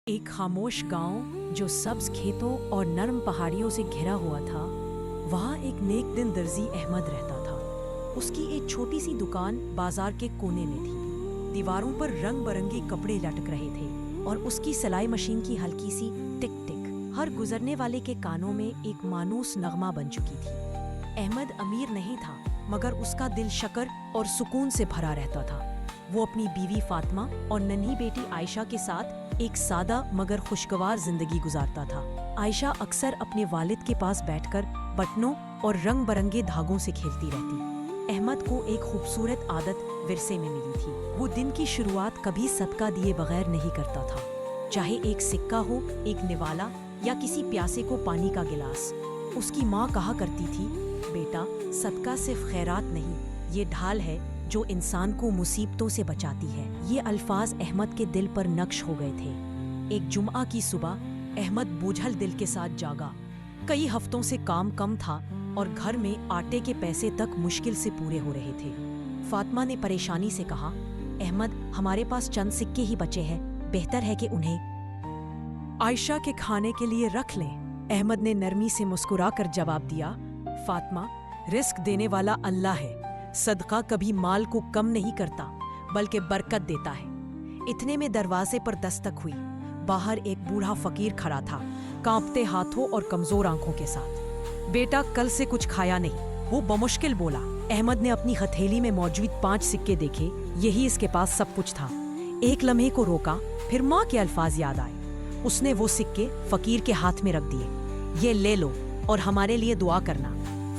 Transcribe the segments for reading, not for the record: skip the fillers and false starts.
एक खामोश गांव जो सब्ज खेतों और नरम पहाड़ियों से घिरा हुआ था, वहाँ एक नेक दिन दर्जी अहमद रहता था। उसकी एक छोटी सी दुकान बाजार के कोने में थी। दीवारों पर रंग बरंगे कपड़े लटक रहे थे और उसकी सिलाई मशीन की हल्की सी टिक टिक हर गुजरने वाले के कानों में एक मानूस नगमा बन चुकी थी। अहमद अमीर नहीं था, मगर उसका दिल शक्र और सुकून से भरा रहता था। वो अपनी बीवी फातिमा और नन्ही बेटी आयशा के साथ एक सादा मगर खुशगवार जिंदगी गुजारता था। आयशा अक्सर अपने वालिद के पास बैठकर बटनों और रंग बरंगे धागों से खेलती रहती। अहमद को एक खूबसूरत आदत विरसे में मिली थी। वो दिन की शुरुआत कभी सदका दिए बगैर नहीं करता था। चाहे एक सिक्का हो, एक निवाला या किसी प्यासे को पानी का गिलास। उसकी माँ कहा करती थी, बेटा, सदका सिर्फ खैरात नहीं, ये ढाल है जो इंसान को मुसीबतों से बचाती है। ये अल्फाज अहमद के दिल पर नक्श हो गए थे। एक जुम्आ की सुबह अहमद बोझल दिल के साथ जागा। कई हफ्तों से काम कम था और घर में आटे के पैसे तक मुश्किल से पूरे हो रहे थे। फातिमा ने परेशानी से कहा, अहमद, हमारे पास चंद सिक्के ही बचे हैं, बेहतर है कि उन्हें आयशा के खाने के लिए रख लें। अहमद ने नरमी से मुस्कुरा कर जवाब दिया, फातिमा, रिस्क देने वाला अल्लाह है। सदका कभी माल को कम नहीं करता, बल्कि बरकत देता है। इतने में दरवाजे पर दस्तक हुई। बाहर एक बूढ़ा फकीर खड़ा था, कांपते हाथों और कमजोर आंखों के साथ। बेटा, कल से कुछ खाया नहीं, वो बमुश्किल बोला। अहमद ने अपनी हथेली में मौजूद 5 सिक्के देखे। यही इसके पास सब कुछ था। एक लम्हे को रोका, फिर माँ के अल्फाज याद आए। उसने वो सिक्के फकीर के हाथ में रख दिए। ये ले लो और हमारे लिए दुआ करना।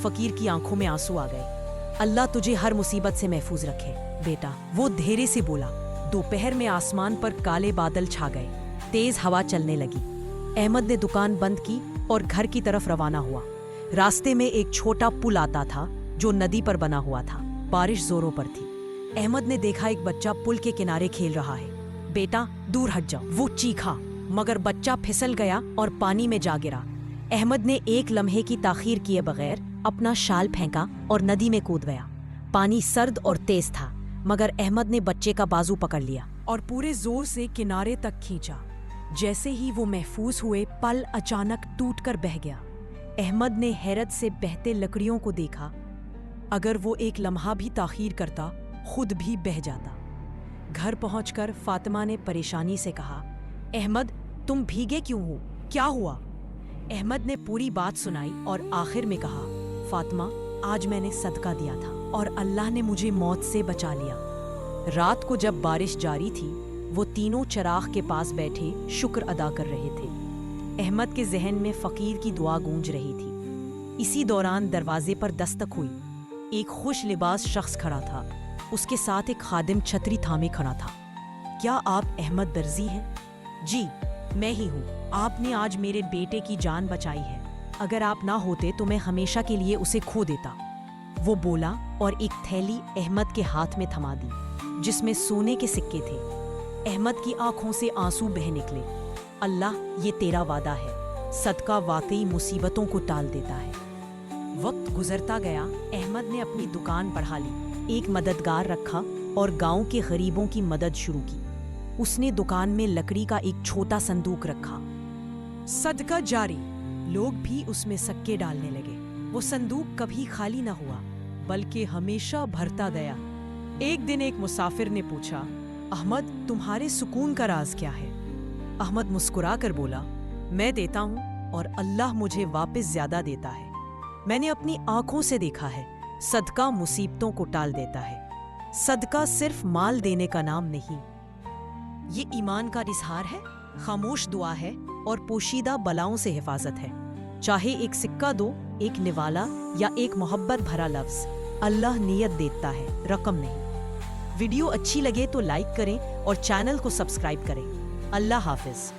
फकीर की आंखों में आंसू आ गए। अल्लाह तुझे हर मुसीबत से महफूज रखे बेटा, वो धीरे से बोला। दोपहर में आसमान पर काले बादल छा गए। तेज हवा चलने लगी। अहमद ने दुकान बंद की और घर की तरफ रवाना हुआ। रास्ते में एक छोटा पुल आता था जो नदी पर बना हुआ था। बारिश जोरों पर थी। अहमद ने देखा एक बच्चा पुल के किनारे खेल रहा है। बेटा, दूर हट जाओ, वो चीखा, मगर बच्चा फिसल गया और पानी में जा गिरा। अहमद ने एक लम्हे की ताखीर किए बगैर अपना शाल फेंका और नदी में कूद गया। पानी सर्द और तेज था, मगर अहमद ने बच्चे का बाजू पकड़ लिया और पूरे जोर से किनारे तक खींचा। जैसे ही वो महफूज हुए, पल अचानक टूटकर बह गया। अहमद ने हैरत से बहते लकड़ियों को देखा। अगर वो एक लम्हा भी ताखीर करता, खुद भी बह जाता। घर पहुंचकर फातिमा ने परेशानी से कहा, अहमद, तुम भीगे क्यों हो? क्या हुआ? अहमद ने पूरी बात सुनाई और आखिर में कहा, फातिमा, आज मैंने सदका दिया था और अल्लाह ने मुझे मौत से बचा लिया। रात को जब बारिश जारी थी, वो तीनों चराग के पास बैठे शुक्र अदा कर रहे थे। अहमद के जहन में फकीर की दुआ गूंज रही थी। इसी दौरान दरवाजे पर दस्तक हुई। एक खुश लिबास शख्स खड़ा था। उसके साथ एक खादिम छतरी थामे खड़ा था। क्या आप अहमद दर्जी हैं? जी, मैं ही हूँ। आपने आज मेरे बेटे की जान बचाई है। अगर आप ना होते तो मैं हमेशा के लिए उसे खो देता। वो बोला और एक थैली अहमद के हाथ में थमा दी, जिसमें सोने के सिक्के थे। अहमद की आंखों से आंसू बह निकले। अल्लाह, ये तेरा वादा है, सदका वाकई मुसीबतों को टाल देता है। वक्त गुजरता गया। अहमद ने अपनी दुकान बढ़ा ली, एक मददगार रखा और गांव के गरीबों की मदद शुरू की। उसने दुकान में लकड़ी का एक छोटा संदूक रखा। सदका जारी, लोग भी उसमें सिक्के डालने लगे। वो संदूक कभी खाली न हुआ, बल्कि हमेशा भरता गया। एक दिन एक मुसाफिर ने पूछा, अहमद, तुम्हारे सुकून का राज क्या है? अहमद मुस्कुरा कर बोला, मैं देता हूँ और अल्लाह मुझे वापस ज्यादा देता है। मैंने अपनी आंखों से देखा है, सदका मुसीबतों को टाल देता है। सदका सिर्फ माल देने का नाम नहीं, ये ईमान का इजहार है, खामोश दुआ है और पोशीदा बलाओं से हिफाजत है। चाहे एक सिक्का दो, एक निवाला या एक मोहब्बत भरा लफ्ज, अल्लाह नियत देता है, रकम नहीं। वीडियो अच्छी लगे तो लाइक करें और चैनल को सब्सक्राइब करें। अल्लाह हाफिज।